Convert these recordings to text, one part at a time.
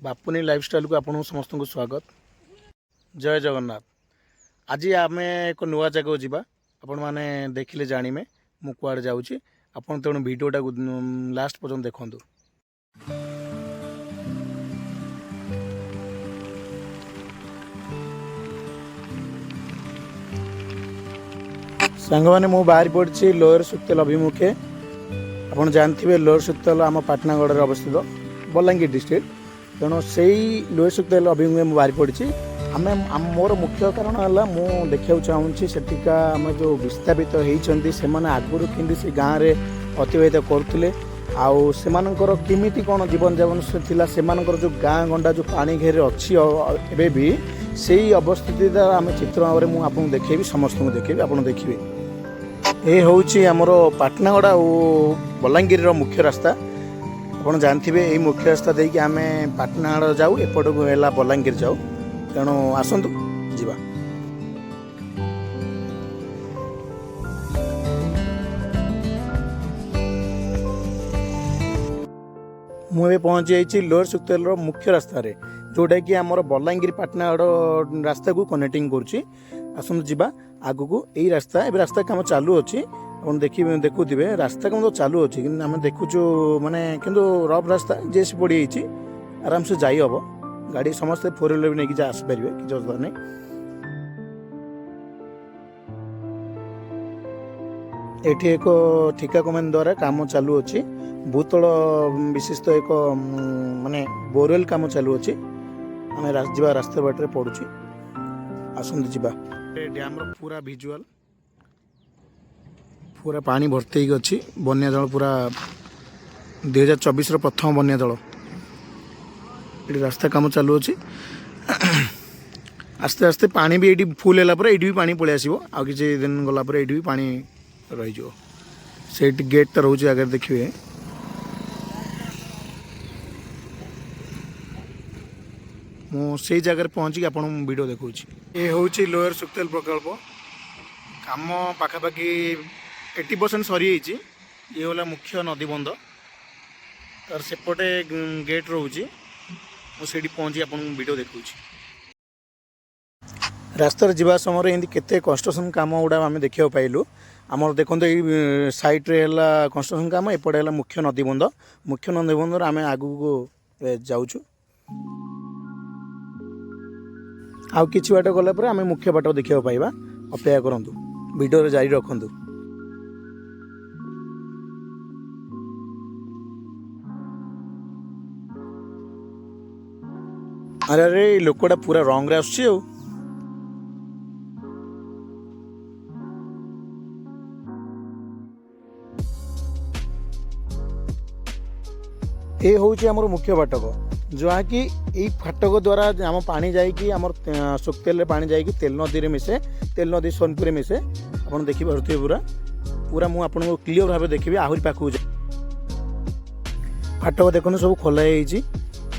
Bapuni lifestyle को आपन समस्त को स्वागत। जय जगन्नाथ। आज आम एक नुआ जगह जावा आपण मैंने देखिले जाने मु कुआड़े जाऊँगी आपन तेणु भिडटा लास्ट पर्यटन देखु। सांग मैंने मु बाहरी पड़ी लोअर सुक्तेल अभिमुखे। आपड़ जानते लोअर सुक्तेल आम पाटनागढ़ अवस्थित बलांगीर डिस्ट्रिक्ट। तेणु से लोअर सुक्तेल अभिमुखे मुझे बाहरी पड़ी। आम मोर मुख्य कारण है मु देखा चाहूँगी सेठिका आम जो विस्थापित होती से आगुरी कि से गाँव में अतिवाहित करुले आर केमी कौन जीवन जापन से जो गाँ गंडा जो पानी घेर अच्छी एवं भी से अवस्थित आम चित्र भाव में मुझे देखेबी समस्त को देखेबी आप देखिए। ये हूँ आमर पाटनागढ़ आ बलांगीर मुख्य रास्ता। आप जानते यही मुख्य रास्ता देकी आम पाटनागढ़ जाऊ एपट को है बलांगीर जाऊ। तेणु आसतु जीवा। मुझे पहुँची जाइए लोअर सुक्तेल मुख्य रास्तार जोटा कि आमर बलांगीर पाटनागढ़ रास्ता को कनेक्टिंग करुच्ची। आसतु जीवा आग को यही रास्ता ए रास्ता काम चालू अच्छी देखुवे रास्ता काम तो चालू अच्छी कि आम देखुचु माने किंतु रफ रास्ता जेसी पड़ी आराम से जाई हम गाड़ी समस्ते 4 व्हीलर भी नहीं आसपारे किसी असुविधा नहीं। एठी एक ठिका कमान द्वारा काम चालू अच्छी भूतल विशिष्ट एक माने बोरवेल काम चालू अच्छी। आम जा रास्ता बाटे पड़ुची आसतु जीवा। डैम पूरा विजुअल पूरा पानी भर्ती अच्छी बन्या जल पूरा 2024 प्रथम बन्या जल ये रास्ता काम चालू अच्छी। आस्ते आस्ते पानी भी ये फुल है ये भी पानी पलि आसो आ कि दिन गलापर ये भी पानी रही गेट रोचे आगे देखिए। मुझे जगह पहुँचिक आप वीडियो देखा। ये हूँ लोअर सुक्तेल प्रकल्प काम पाखापाखि 80% सरी ये होला मुख्य नदीबंध तार सेपटे गेट रोचे मुझे पहुँची आप वीडियो देखा। रास्तार जीवा समय एमती केते कंस्ट्रक्शन काम गुड़ा आम देखा पाइलु। आमर देखो ये साइड्रे है कंस्ट्रक्शन काम एपटे है मुख्य नदीबंध आम आगू को जाऊँ आउ किछि बाट गला पर आम मुख्य बाट देखा पाइबा। अपेक्षा करंतु वीडियो जारी रखंतु। अरे अरे लोकटा पूरा रंग रे आछी। ये हूँ आमर मुख्य फाटक जहाँ कि यही फाटक द्वारा आम पानी जाम सुक्तेल पानी जाकि तेल नदी में मिसे तेल नदी सोनपुर मिसे आप देखी पारे पूरा पूरा मुझे क्लीयर भाव देखी आहरी पाखक फाटक देखो सब खोलाई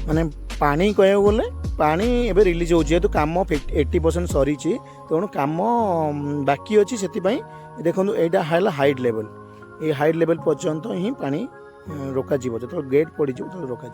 माने पानी कह गले पानी एवं रिलीज हो जेहेतु काम 80% सरी तेणु काम बाकी अच्छी से देखो यहाँ है हाइट लेवल ये हाइट लेवल पर्यंत ही पानी रोक जो गेट पड़ जो रोक।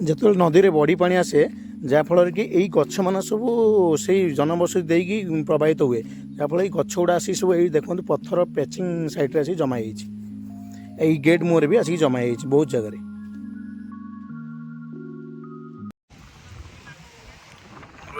जो नदी में बड़ी पानी आसे जहाँफल कि यही गछ मान सब से जनबसति देकी प्रवाहित हुए जहाँफल गछ गुड़ा आसी सब ये देखते पत्थर पैचिंग साइड आसिक जमा यही गेट मुहर भी आसिक जमा बहुत जगह।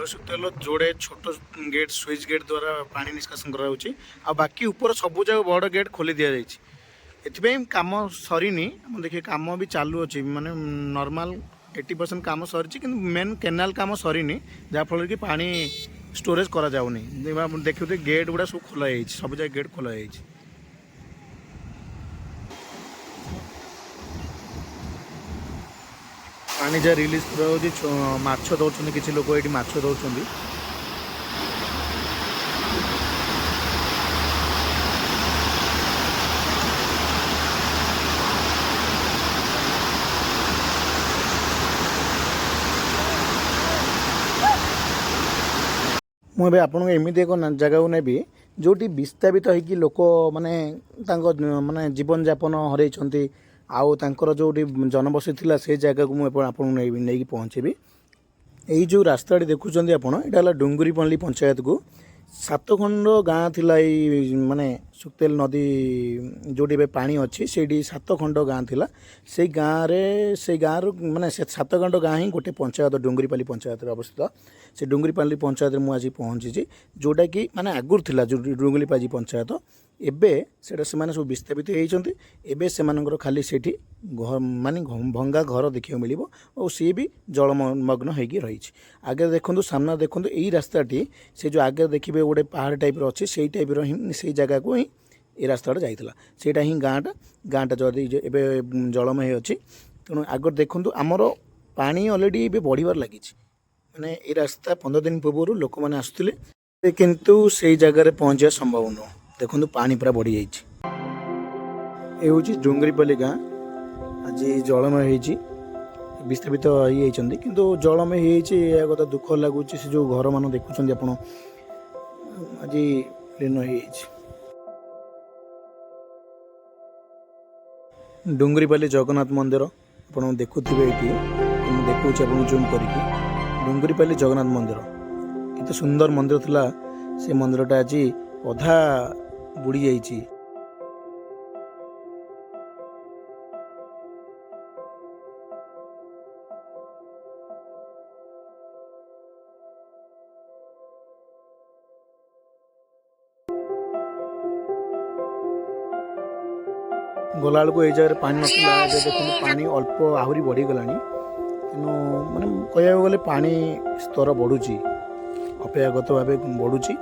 सुक्तेल जोड़े छोट गेट स्विच गेट द्वारा पानी निष्कासन करा बाकी ऊपर सब जगह बड़ गेट खोली दि जाए काम सरीनी देखिए काम भी चालू अच्छी माने नॉर्मल 80% काम सरी कि मेन केनाल काम सरीनी जहाँफल कि पानी स्टोरेज करा जाउनी। देखिए गेट गुड़ा सब खोला सब जगह गेट खोला पानी जहाँ रिलीज कर माछ दौरान किसी लोग ये माछ दौरान ମୁଁ ଏବେ ଆପଣଙ୍କୁ ଏମିତି ଏକ ଜାଗାକୁ ନେବି ଯେଉଁଠି ବିସ୍ତାପିତ ହେଇକି ଲୋକ ମାନେ ତାଙ୍କ ମାନେ ଜୀବନଯାପନ ହରେଇଛନ୍ତି, ଆଉ ତାଙ୍କର ଯେଉଁଠି ଜନବସତି ଥିଲା ସେଇ ଜାଗାକୁ ମୁଁ ଆପଣଙ୍କୁ ନେଇକି ପହଞ୍ଚେଇବି। ଏଇ ଯେଉଁ ରାସ୍ତାଟି ଦେଖୁଛନ୍ତି ଆପଣ, ଏଇଟା ହେଲା ଡୁଙ୍ଗୁରିପଲ୍ଲୀ ପଞ୍ଚାୟତକୁ। 7 ଖଣ୍ଡ ଗାଁ ଥିଲା, ଏଇ ମାନେ ସୁକ୍ତେଲ ନଦୀ ଯେଉଁଠି ଏବେ ପାଣି ଅଛି ସେଇଠି 7 ଖଣ୍ଡ ଗାଁ ଥିଲା। ସେଇ ଗାଁରୁ ମାନେ ସେ 7 ଖଣ୍ଡ ଗାଁ ହିଁ ଗୋଟେ ପଞ୍ଚାୟତ ଡୁଙ୍ଗୁରିପଲ୍ଲୀ ପଞ୍ଚାୟତରେ ଅବସ୍ଥିତ। ସେ ଡୁଙ୍ଗୁରିପଲ୍ଲୀ ପଞ୍ଚାୟତରେ ମୁଁ ଆଜି ପହଞ୍ଚିଛି, ଯେଉଁଟାକି ମାନେ ଆଗରୁ ଥିଲା ଯେଉଁ ଡୁଙ୍ଗୁରିପଲ୍ଲୀ ପଞ୍ଚାୟତ। ଏବେ ସେଇଟା ସେମାନେ ସବୁ ବିସ୍ତାପିତ ହେଇଛନ୍ତି। ଏବେ ସେମାନଙ୍କର ଖାଲି ସେଇଠି ମାନେ ଭଙ୍ଗା ଘର ଦେଖିବାକୁ ମିଳିବ, ଓ ସିଏ ବି ଜଳମଗ୍ନ ହେଇକି ରହିଛି। ଆଗରେ ଦେଖନ୍ତୁ, ସାମ୍ନା ଦେଖନ୍ତୁ, ଏଇ ରାସ୍ତାଟି ସେ ଯେଉଁ ଆଗରେ ଦେଖିବେ ଗୋଟେ ପାହାଡ଼ ଟାଇପ୍ର ଅଛି, ସେଇ ଟାଇପ୍ର ହିଁ ସେଇ ଜାଗାକୁ ହିଁ ଏ ରାସ୍ତାଟା ଯାଇଥିଲା। ସେଇଟା ହିଁ ଗାଁଟା ଯଦି ଏବେ ଜଳମୟ ଅଛି। ତେଣୁ ଆଗରେ ଦେଖନ୍ତୁ, ଆମର ପାଣି ଅଲରେଡ଼ି ଏବେ ବଢ଼ିବାର ଲାଗିଛି। ମାନେ ଏ ରାସ୍ତା 15 ଦିନ ପୂର୍ବରୁ ଲୋକମାନେ ଆସୁଥିଲେ, କିନ୍ତୁ ସେଇ ଜାଗାରେ ପହଞ୍ଚିବା ସମ୍ଭବ ନୁହଁ। ଦେଖନ୍ତୁ ପାଣି ପୁରା ବଢ଼ିଯାଇଛି। ଏ ହେଉଛି ଡୁଙ୍ଗୁରିପଲ୍ଲୀ ଗାଁ, ଆଜି ଜଳମୟ ହେଇଛି। ବିସ୍ତାପିତ ହେଇଯାଇଛନ୍ତି, କିନ୍ତୁ ଜଳମୟ ହେଇଯାଇଛି। ଏହା କଥା ଦୁଃଖ ଲାଗୁଛି, ସେ ଯେଉଁ ଘରମାନ ଦେଖୁଛନ୍ତି ଆପଣ ଆଜି ଲୀନ ହେଇଯାଇଛି। ଡୁଙ୍ଗୁରିପଲ୍ଲୀ ଜଗନ୍ନାଥ ମନ୍ଦିର ଆପଣ ଦେଖୁଥିବେ, ଏଇଠି ମୁଁ ଦେଖାଉଛି ଆପଣଙ୍କୁ ଜୁମ୍ କରିକି। ଡୁଙ୍ଗୁରିପଲ୍ଲୀ ଜଗନ୍ନାଥ ମନ୍ଦିର କେତେ ସୁନ୍ଦର ମନ୍ଦିର ଥିଲା, ସେ ମନ୍ଦିରଟା ଆଜି ଅଧା ବୁଡ଼ି ଯାଇଛି। ଗଲାବେଳକୁ ଏଇ ଜାଗାରେ ପାଣି ନଥିଲା, ଏବେ ଦେଖନ୍ତୁ ପାଣି ଅଳ୍ପ ଆହୁରି ବଢ଼ିଗଲାଣି। ତେଣୁ ମାନେ କହିବାକୁ ଗଲେ ପାଣି ସ୍ତର ବଢ଼ୁଛି, ଅପେକ୍ଷାଗତ ଭାବେ ବଢ଼ୁଛି।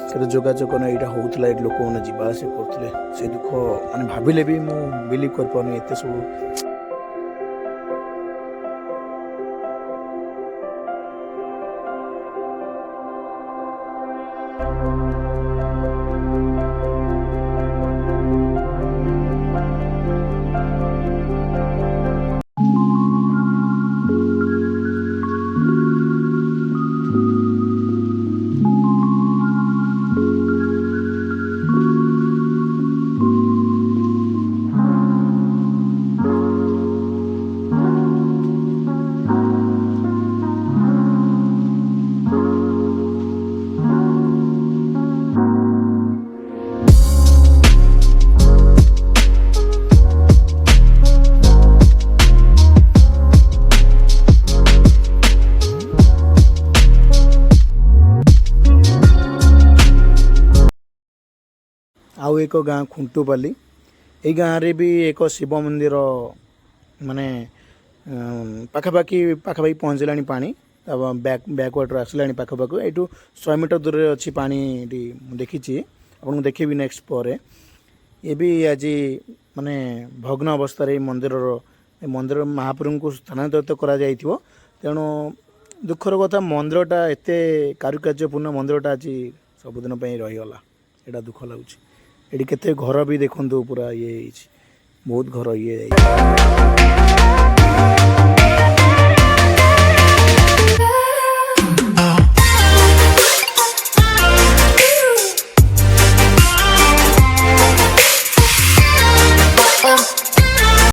ସେଟା ଯୋଗାଯୋଗ ନା ଏଇଟା ହେଉଥିଲା, ଏଇଠି ଲୋକମାନେ ଯିବା ଆସିବା କରୁଥିଲେ। ସେ ଦୁଃଖ ମାନେ ଭାବିଲେ ବି ମୁଁ ବିଲିଭ୍ କରିପାରୁନି, ଏତେ ସବୁ। ଆଉ ଏକ ଗାଁ ଖୁଣ୍ଟୁପାଲି, ଏଇ ଗାଁରେ ବି ଏକ ଶିବ ମନ୍ଦିର ମାନେ ପାଖାପାଖି ପହଞ୍ଚିଲାଣି ପାଣି। ବ୍ୟାକ୍ୱାଟର୍ ଆସିଲାଣି ପାଖାପାଖି। ଏଇଠୁ 100 ମିଟର ଦୂରରେ ଅଛି ପାଣି, ଏଠି ମୁଁ ଦେଖିଛି, ଆପଣଙ୍କୁ ଦେଖେଇବି ନେକ୍ସଟ ପରେ। ଏ ବି ଆଜି ମାନେ ଭଗ୍ନ ଅବସ୍ଥାରେ ଏଇ ମନ୍ଦିର ମହାପ୍ରଭୁଙ୍କୁ ସ୍ଥାନାନ୍ତରିତ କରାଯାଇଥିବ। ତେଣୁ ଦୁଃଖର କଥା, ମନ୍ଦିରଟା ଏତେ କାରୁକାର୍ଯ୍ୟପୂର୍ଣ୍ଣ ମନ୍ଦିରଟା ଆଜି ସବୁଦିନ ପାଇଁ ରହିଗଲା। ଏଇଟା ଦୁଃଖ ଲାଗୁଛି। ଏଠି କେତେ ଘର ବି ଦେଖନ୍ତୁ ପୁରା ଇଏ ହେଇଛି, ବହୁତ ଘର ଇଏ ହେଇଛି।